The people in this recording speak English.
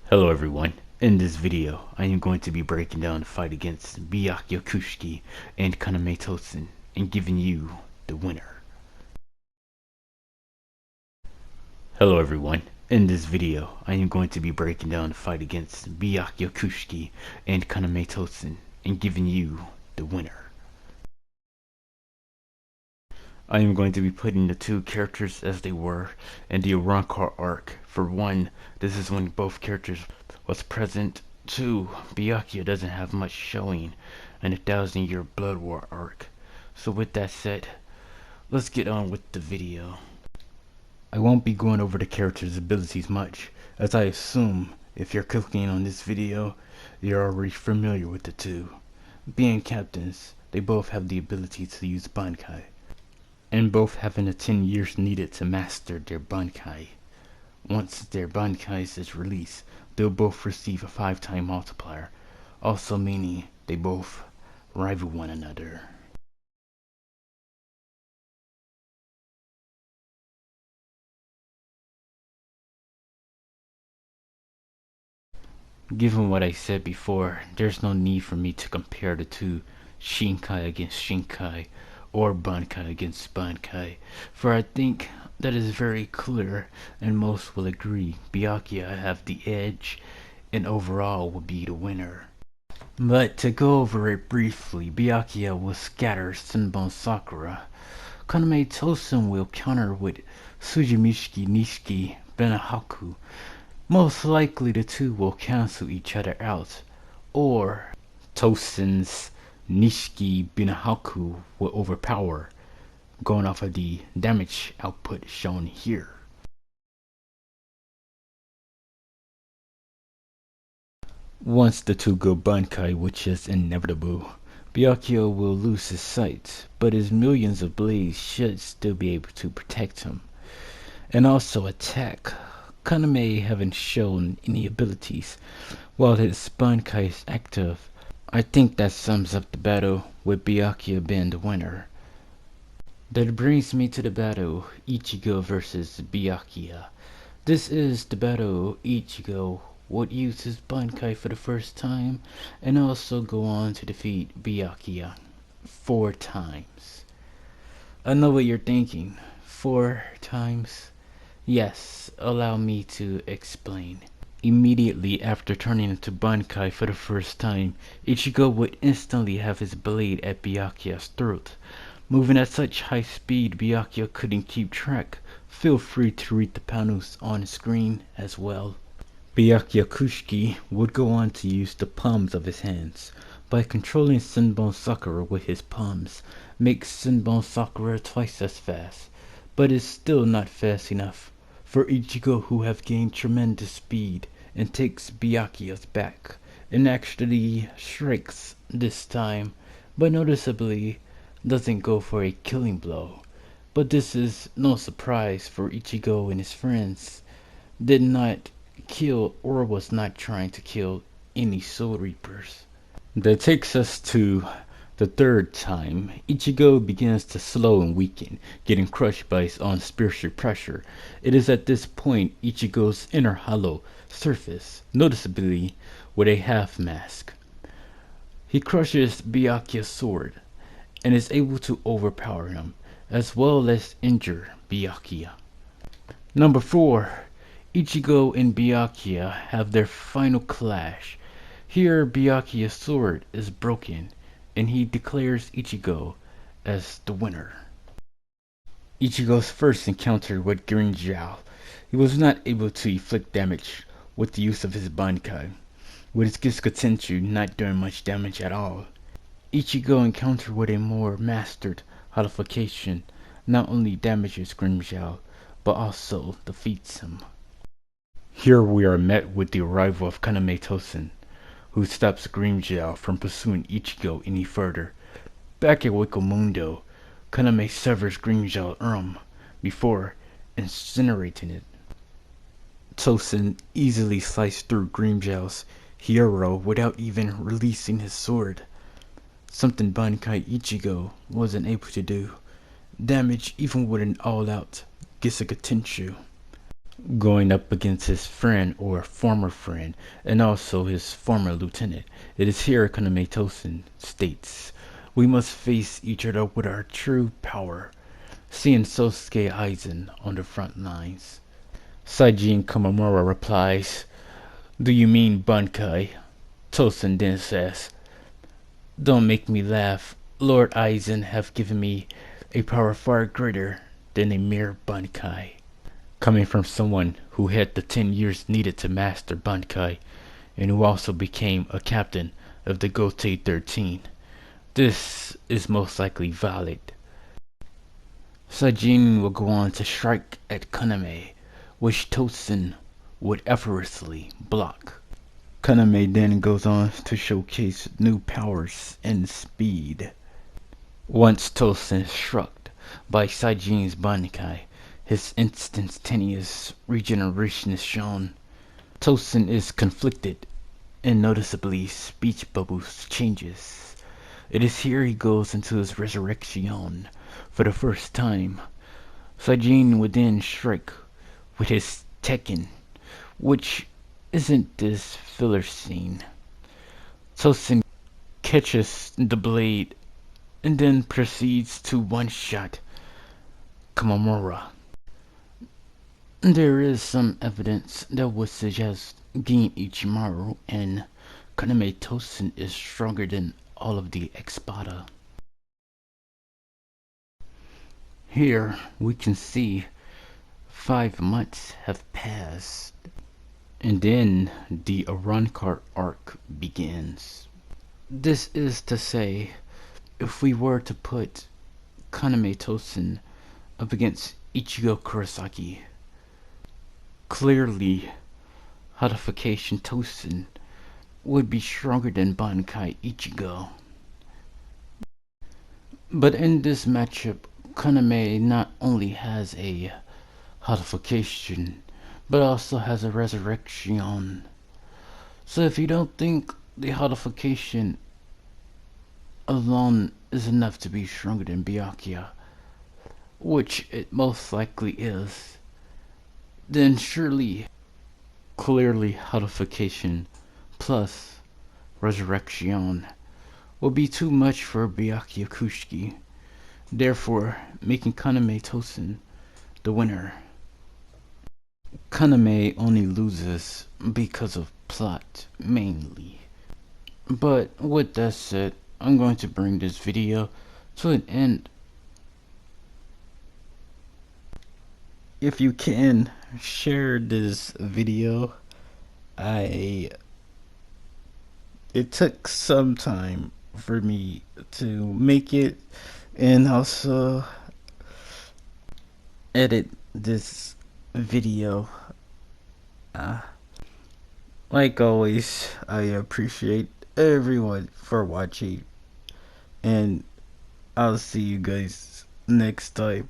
Hello everyone. In this video, I am going to be breaking down the fight against Byakuya and Kaname and giving you the winner. Hello everyone. In this video, I am going to be breaking down the fight against Byakuya and Kaname and giving you the winner. I am going to be putting the two characters as they were in the Arrancar arc. For one, this is when both characters was present. Two, Byakuya doesn't have much showing in the 1,000-Year Blood War arc. So with that said, let's get on with the video. I won't be going over the characters' abilities much, as I assume if you're clicking on this video, you're already familiar with the two. Being captains, they both have the ability to use Bankai, and both having the 10 years needed to master their Bankai. Once their Bankais is released, they'll both receive a 5-time multiplier, also meaning they both rival one another. Given what I said before, there's no need for me to compare the two Shinkai against Shinkai or Bankai against Bankai, for I think that is very clear and most will agree Byakuya have the edge and overall will be the winner. But to go over it briefly, Byakuya will scatter Senbon Sakura. Kaname Tosen will counter with Sujimishiki Nishiki Benahaku. Most likely the two will cancel each other out, or Tosen's Nishiki Benahaku will overpower, going off of the damage output shown here. Once the two go Bankai, which is inevitable, Byakuya will lose his sight, but his millions of blades should still be able to protect him, and also attack. Kaname haven't shown any abilities, while his Bankai is active. I think that sums up the battle, with Byakuya being the winner. That brings me to the battle, Ichigo versus Byakuya. This is the battle Ichigo would use his Bankai for the first time, and also go on to defeat Byakuya 4 times. I know what you're thinking. 4 times? Yes, allow me to explain. Immediately after turning into Bankai for the first time, Ichigo would instantly have his blade at Byakuya's throat. Moving at such high speed Byakuya couldn't keep track. Feel free to read the panels on screen as well. Byakuya would go on to use the palms of his hands. By controlling Senbon Sakura with his palms, makes Senbon Sakura twice as fast, but is still not fast enough for Ichigo, who have gained tremendous speed, and takes Byakuya's back, and actually strikes this time, but noticeably doesn't go for a killing blow. But this is no surprise, for Ichigo and his friends did not kill or was not trying to kill any Soul Reapers. That takes us to the third time. Ichigo begins to slow and weaken, getting crushed by his own spiritual pressure. It is at this point Ichigo's inner hollow surface, noticeably with a half mask. He crushes Byakuya's sword and is able to overpower him, as well as injure Byakuya. Number 4. Ichigo and Byakuya have their final clash. Here Byakuya's sword is broken, and he declares Ichigo as the winner. Ichigo's first encounter with Grimmjow, he was not able to inflict damage with the use of his Bankai, with his Gisukatenshu not doing much damage at all. Ichigo encounter with a more mastered holification not only damages Grimmjow, but also defeats him. Here we are met with the arrival of Kaname Tosen, who stops Grimmjow from pursuing Ichigo any further. Back at Wikomundo, Kaname severs Grimmjow's arm before incinerating it. Tosen easily sliced through Grimmjow's hero without even releasing his sword, something Bankai Ichigo wasn't able to do. Damage even with an all-out Gisukatenshu. going up against his friend or former friend, and also his former lieutenant. It is here Kaname Tosen states, "We must face each other with our true power," seeing Sosuke Aizen on the front lines. Saijin Komamura replies, "Do you mean Bunkai?" Tosen then says, "Don't make me laugh. Lord Aizen have given me a power far greater than a mere Bunkai." Coming from someone who had the 10 years needed to master Bunkai, and who also became a captain of the Gotei 13, this is most likely valid. Saijin will go on to strike at Kaname, which Tosen would effortlessly block. Kaname then goes on to showcase new powers and speed. Once Tosen is struck by Saijin's Bankai, his instantaneous regeneration is shown. Tosen is conflicted, and noticeably speech bubbles changes. It is here he goes into his resurrection for the first time. Saijin would then strike with his Tekken, which isn't this filler scene. Tosen catches the blade and then proceeds to one-shot Komamura. There is some evidence that would suggest Gin Ichimaru and Kaname Tosen is stronger than all of the Espada. Here we can see 5 months have passed, and then the Arrancar arc begins. This is to say, if we were to put Kaname Tosen up against Ichigo Kurosaki, clearly Hodification Tosen would be stronger than Bankai Ichigo. But in this matchup, Kaname not only has a Hodification, but also has a Resurrection. So if you don't think the Hodification alone is enough to be stronger than Byakuya, which it most likely is, then surely, clearly Hodification plus Resurrection will be too much for Byakuya Kushiki, therefore making Kaname Tosen the winner. Kaname only loses because of plot, mainly. But with that said, I'm going to bring this video to an end. If you can, share this video. It took some time for me to make it and also edit this video. Like always, I appreciate everyone for watching, and I'll see you guys next time.